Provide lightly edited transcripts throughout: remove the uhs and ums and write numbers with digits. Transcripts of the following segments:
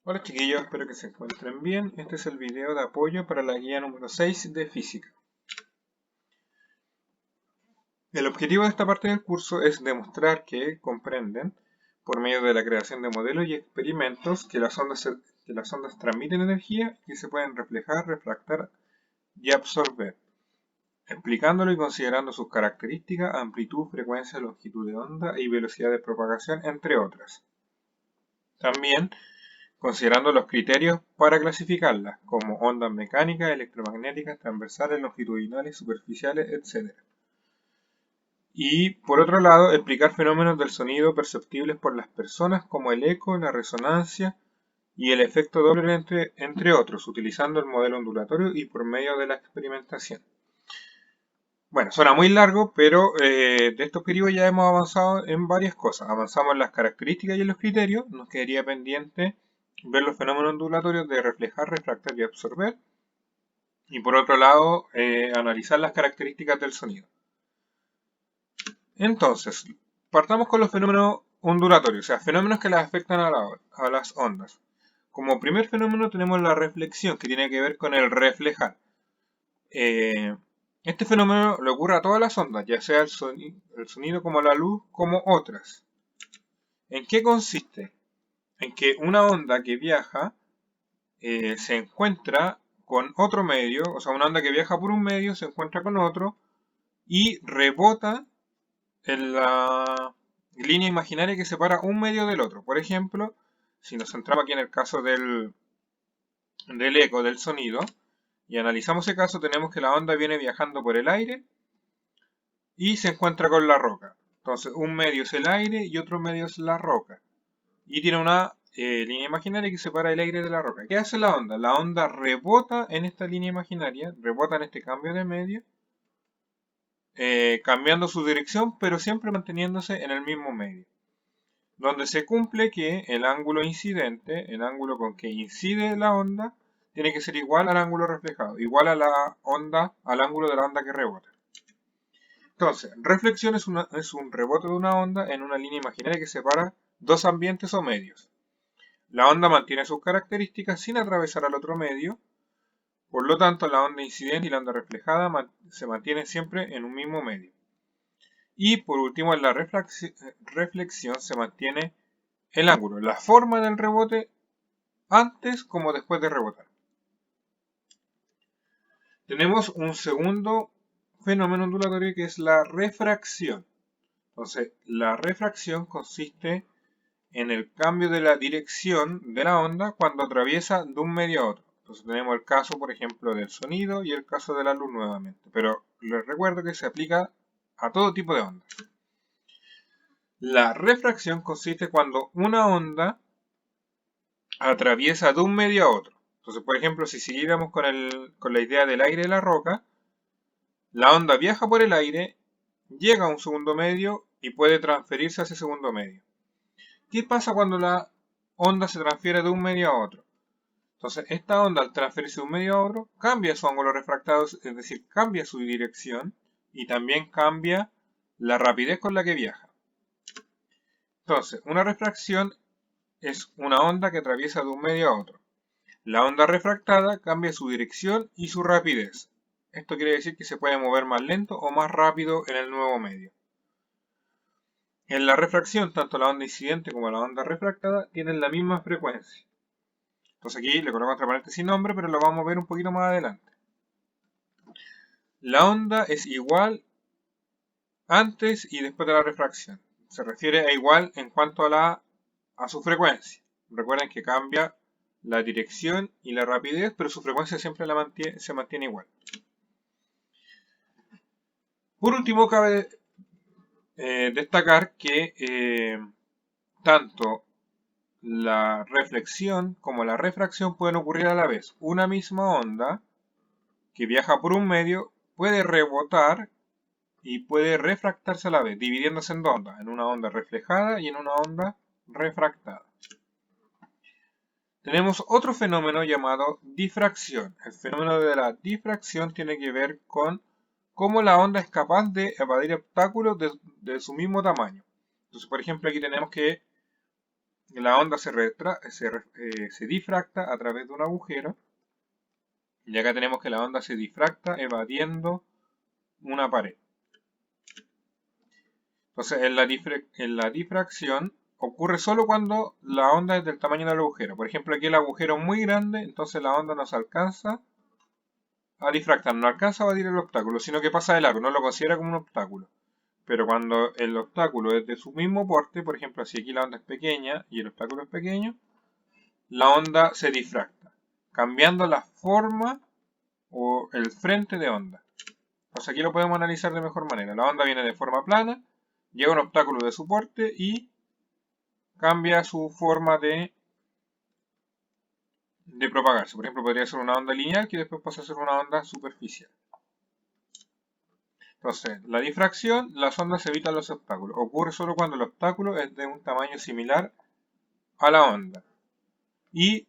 Hola chiquillos, espero que se encuentren bien. Este es el video de apoyo para la guía número 6 de física. El objetivo de esta parte del curso es demostrar que comprenden, por medio de la creación de modelos y experimentos, que las ondas transmiten energía y que se pueden reflejar, refractar y absorber, explicándolo y considerando sus características, amplitud, frecuencia, longitud de onda y velocidad de propagación, entre otras. También considerando los criterios para clasificarlas, como ondas mecánicas, electromagnéticas, transversales, longitudinales, superficiales, etc. Y, por otro lado, explicar fenómenos del sonido perceptibles por las personas, como el eco, la resonancia y el efecto Doppler, entre otros, utilizando el modelo ondulatorio y por medio de la experimentación. Bueno, suena muy largo, pero de este objetivo ya hemos avanzado en varias cosas. Avanzamos en las características y en los criterios. Nos quedaría pendiente ver los fenómenos ondulatorios de reflejar, refractar y absorber. Y por otro lado, analizar las características del sonido. Entonces, partamos con los fenómenos ondulatorios, o sea, fenómenos que les afectan a las ondas. Como primer fenómeno tenemos la reflexión, que tiene que ver con el reflejar. Este fenómeno le ocurre a todas las ondas, ya sea el sonido como la luz, como otras. ¿En qué consiste? En que una onda que viaja se encuentra con otro medio, o sea, una onda que viaja por un medio se encuentra con otro y rebota en la línea imaginaria que separa un medio del otro. Por ejemplo, si nos centramos aquí en el caso del eco, del sonido, y analizamos ese caso, tenemos que la onda viene viajando por el aire y se encuentra con la roca. Entonces, un medio es el aire y otro medio es la roca. Y tiene una línea imaginaria que separa el aire de la roca. ¿Qué hace la onda? La onda rebota en esta línea imaginaria, rebota en este cambio de medio, cambiando su dirección, pero siempre manteniéndose en el mismo medio. Donde se cumple que el ángulo incidente, el ángulo con que incide la onda, tiene que ser igual al ángulo reflejado, igual a la onda, al ángulo de la onda que rebota. Entonces, reflexión es un rebote de una onda en una línea imaginaria que separa dos ambientes o medios. La onda mantiene sus características sin atravesar al otro medio, por lo tanto la onda incidente y la onda reflejada se mantienen siempre en un mismo medio. Y por último, en la reflexión se mantiene el ángulo, la forma del rebote antes como después de rebotar. Tenemos un segundo fenómeno ondulatorio que es la refracción. Entonces, la refracción consiste en el cambio de la dirección de la onda cuando atraviesa de un medio a otro. Entonces tenemos el caso, por ejemplo, del sonido y el caso de la luz nuevamente. Pero les recuerdo que se aplica a todo tipo de ondas. La refracción consiste cuando una onda atraviesa de un medio a otro. Entonces, por ejemplo, si siguiéramos con la idea del aire de la roca, la onda viaja por el aire, llega a un segundo medio y puede transferirse a ese segundo medio. ¿Qué pasa cuando la onda se transfiere de un medio a otro? Entonces, esta onda al transferirse de un medio a otro, cambia su ángulo refractado, es decir, cambia su dirección y también cambia la rapidez con la que viaja. Entonces, una refracción es una onda que atraviesa de un medio a otro. La onda refractada cambia su dirección y su rapidez. Esto quiere decir que se puede mover más lento o más rápido en el nuevo medio. En la refracción, tanto la onda incidente como la onda refractada tienen la misma frecuencia. Entonces aquí le coloco entre paréntesis sin nombre, pero lo vamos a ver un poquito más adelante. La onda es igual antes y después de la refracción. Se refiere a igual en cuanto a su frecuencia. Recuerden que cambia la dirección y la rapidez, pero su frecuencia siempre se mantiene igual. Por último, cabe destacar que tanto la reflexión como la refracción pueden ocurrir a la vez. Una misma onda que viaja por un medio puede rebotar y puede refractarse a la vez, dividiéndose en dos ondas, en una onda reflejada y en una onda refractada. Tenemos otro fenómeno llamado difracción. El fenómeno de la difracción tiene que ver con cómo la onda es capaz de evadir obstáculos de su mismo tamaño. Entonces, por ejemplo, aquí tenemos que la onda se difracta a través de un agujero. Y acá tenemos que la onda se difracta evadiendo una pared. Entonces, en la difracción ocurre solo cuando la onda es del tamaño del agujero. Por ejemplo, aquí el agujero es muy grande, entonces la onda no se alcanza a difractar, no alcanza a evadir el obstáculo, sino que pasa de largo, no lo considera como un obstáculo. Pero cuando el obstáculo es de su mismo porte, por ejemplo, si aquí la onda es pequeña y el obstáculo es pequeño, la onda se difracta, cambiando la forma o el frente de onda. Entonces aquí lo podemos analizar de mejor manera. La onda viene de forma plana, llega a un obstáculo de su porte y cambia su forma de propagarse. Por ejemplo, podría ser una onda lineal que después pasa a ser una onda superficial. Entonces, la difracción, las ondas evitan los obstáculos. Ocurre solo cuando el obstáculo es de un tamaño similar a la onda. ¿Y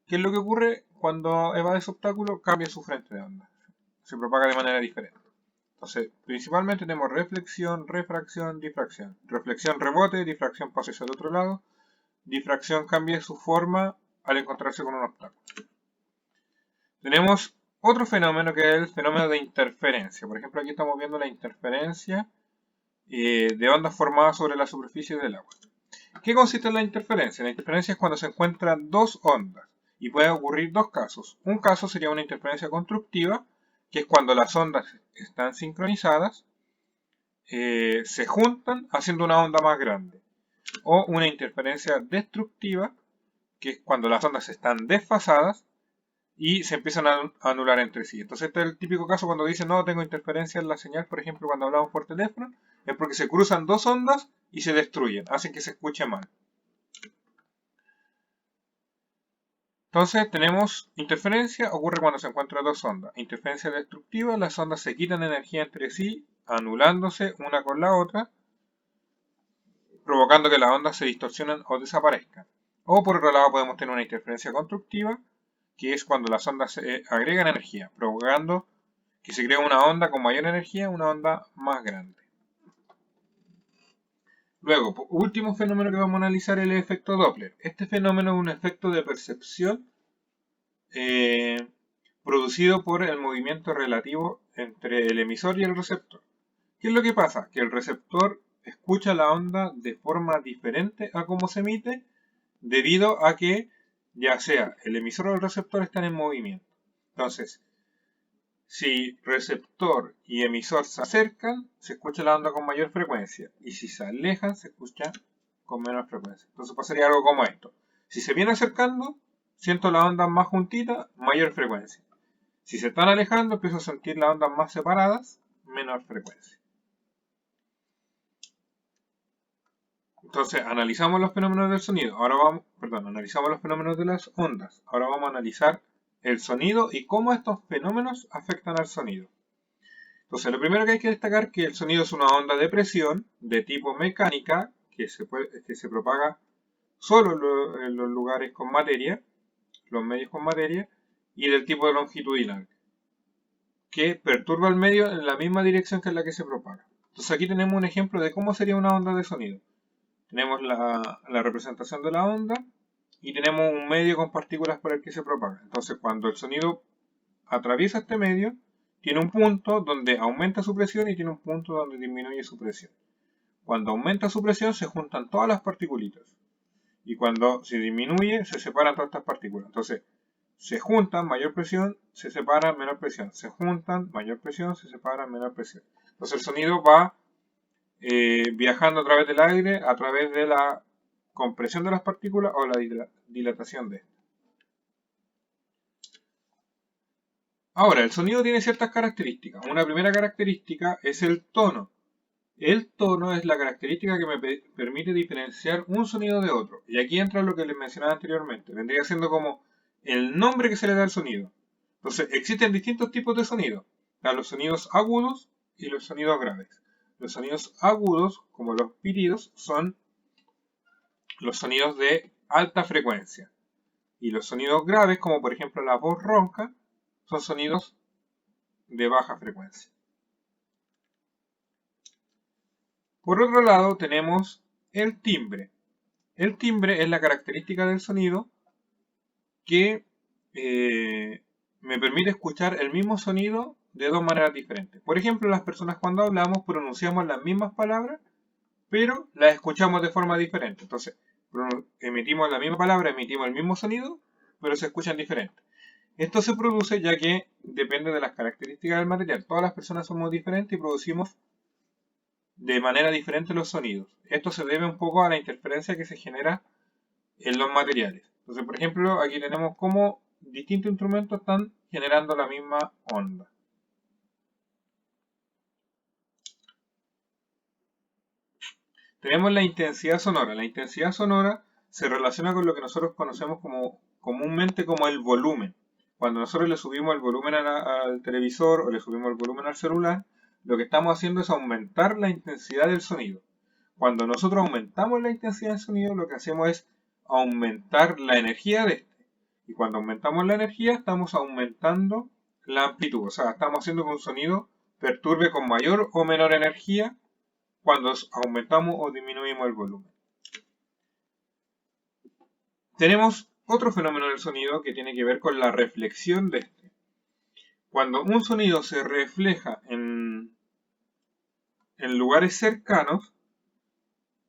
qué es lo que ocurre cuando evade ese obstáculo? Cambia su frente de onda. Se propaga de manera diferente. Entonces, principalmente tenemos reflexión, refracción, difracción. Reflexión, rebote, difracción, pasa hacia el otro lado. Difracción cambia su forma al encontrarse con un obstáculo. Tenemos otro fenómeno que es el fenómeno de interferencia. Por ejemplo, aquí estamos viendo la interferencia de ondas formadas sobre la superficie del agua. ¿Qué consiste en la interferencia? La interferencia es cuando se encuentran dos ondas y puede ocurrir dos casos. Un caso sería una interferencia constructiva, que es cuando las ondas están sincronizadas, se juntan haciendo una onda más grande. O una interferencia destructiva, que es cuando las ondas están desfasadas y se empiezan a anular entre sí. Entonces este es el típico caso cuando dicen no, tengo interferencia en la señal, por ejemplo cuando hablamos por teléfono, es porque se cruzan dos ondas y se destruyen, hacen que se escuche mal. Entonces tenemos interferencia, ocurre cuando se encuentran dos ondas. Interferencia destructiva, las ondas se quitan energía entre sí, anulándose una con la otra, provocando que las ondas se distorsionen o desaparezcan. O por otro lado podemos tener una interferencia constructiva, que es cuando las ondas se agregan energía, provocando que se crea una onda con mayor energía, una onda más grande. Luego, último fenómeno que vamos a analizar es el efecto Doppler. Este fenómeno es un efecto de percepción producido por el movimiento relativo entre el emisor y el receptor. ¿Qué es lo que pasa? Que el receptor escucha la onda de forma diferente a cómo se emite, debido a que ya sea el emisor o el receptor están en movimiento. Entonces, si receptor y emisor se acercan, se escucha la onda con mayor frecuencia. Y si se alejan, se escucha con menor frecuencia. Entonces pasaría algo como esto. Si se viene acercando, siento la onda más juntita, mayor frecuencia. Si se están alejando, empiezo a sentir las ondas más separadas, menor frecuencia. Entonces, analizamos los fenómenos del sonido. Analizamos los fenómenos de las ondas. Ahora vamos a analizar el sonido y cómo estos fenómenos afectan al sonido. Entonces, lo primero que hay que destacar es que el sonido es una onda de presión de tipo mecánica que se propaga solo en los lugares con materia, los medios con materia, y del tipo longitudinal, que perturba el medio en la misma dirección que en la que se propaga. Entonces aquí tenemos un ejemplo de cómo sería una onda de sonido. Tenemos la representación de la onda y tenemos un medio con partículas por el que se propaga. Entonces cuando el sonido atraviesa este medio, tiene un punto donde aumenta su presión y tiene un punto donde disminuye su presión. Cuando aumenta su presión se juntan todas las partículas. Y cuando se disminuye se separan todas estas partículas. Entonces se juntan, mayor presión, se separan, menor presión. Se juntan, mayor presión, se separan, menor presión. Entonces el sonido va viajando a través del aire, a través de la compresión de las partículas o la dilatación de estas. Ahora, el sonido tiene ciertas características. Una primera característica es el tono. El tono es la característica que me permite diferenciar un sonido de otro. Y aquí entra lo que les mencionaba anteriormente. Vendría siendo como el nombre que se le da al sonido. Entonces, existen distintos tipos de sonidos. Están los sonidos agudos y los sonidos graves. Los sonidos agudos, como los pitidos, son los sonidos de alta frecuencia. Y los sonidos graves, como por ejemplo la voz ronca, son sonidos de baja frecuencia. Por otro lado, tenemos el timbre. El timbre es la característica del sonido que me permite escuchar el mismo sonido de dos maneras diferentes. Por ejemplo, las personas cuando hablamos pronunciamos las mismas palabras, pero las escuchamos de forma diferente. Entonces, emitimos la misma palabra, emitimos el mismo sonido, pero se escuchan diferentes. Esto se produce ya que depende de las características del material. Todas las personas somos diferentes y producimos de manera diferente los sonidos. Esto se debe un poco a la interferencia que se genera en los materiales. Entonces, por ejemplo, aquí tenemos cómo distintos instrumentos están generando la misma onda. Tenemos la intensidad sonora. La intensidad sonora se relaciona con lo que nosotros conocemos comúnmente como el volumen. Cuando nosotros le subimos el volumen al televisor o le subimos el volumen al celular, lo que estamos haciendo es aumentar la intensidad del sonido. Cuando nosotros aumentamos la intensidad del sonido, lo que hacemos es aumentar la energía de este. Y cuando aumentamos la energía, estamos aumentando la amplitud. O sea, estamos haciendo que un sonido perturbe con mayor o menor energía cuando aumentamos o disminuimos el volumen. Tenemos otro fenómeno del sonido que tiene que ver con la reflexión de este. Cuando un sonido se refleja en lugares cercanos,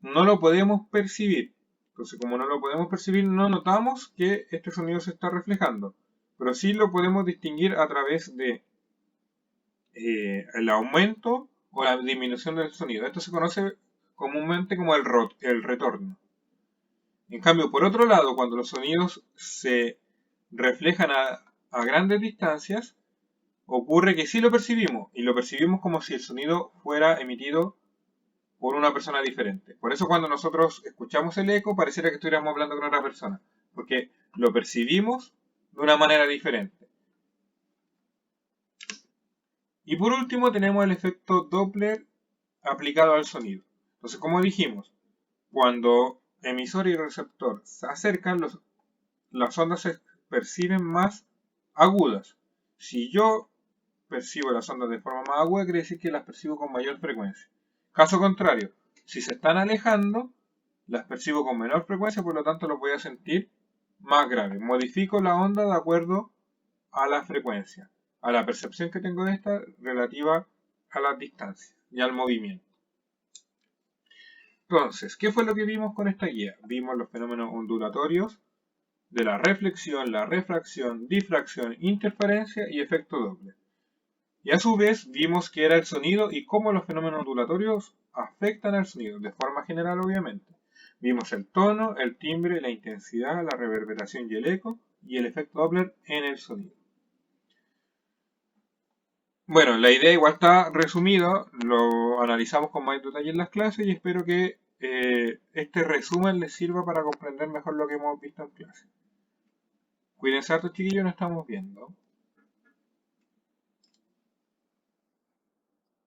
no lo podemos percibir. Entonces, como no lo podemos percibir, no notamos que este sonido se está reflejando. Pero sí lo podemos distinguir a través de el aumento o la disminución del sonido. Esto se conoce comúnmente como el retorno. En cambio, por otro lado, cuando los sonidos se reflejan a grandes distancias, ocurre que sí lo percibimos, y lo percibimos como si el sonido fuera emitido por una persona diferente. Por eso cuando nosotros escuchamos el eco, pareciera que estuviéramos hablando con otra persona, porque lo percibimos de una manera diferente. Y por último tenemos el efecto Doppler aplicado al sonido. Entonces, como dijimos, cuando emisor y receptor se acercan, las ondas se perciben más agudas. Si yo percibo las ondas de forma más aguda, quiere decir que las percibo con mayor frecuencia. Caso contrario, si se están alejando, las percibo con menor frecuencia, por lo tanto lo voy a sentir más grave. Modifico la onda de acuerdo a la frecuencia, a la percepción que tengo de esta relativa a las distancias y al movimiento. Entonces, ¿qué fue lo que vimos con esta guía? Vimos los fenómenos ondulatorios de la reflexión, la refracción, difracción, interferencia y efecto Doppler. Y a su vez vimos qué era el sonido y cómo los fenómenos ondulatorios afectan al sonido, de forma general obviamente. Vimos el tono, el timbre, la intensidad, la reverberación y el eco y el efecto Doppler en el sonido. Bueno, la idea igual está resumida, lo analizamos con más detalle en las clases y espero que este resumen les sirva para comprender mejor lo que hemos visto en clase. Cuídense harto, chiquillos, nos estamos viendo.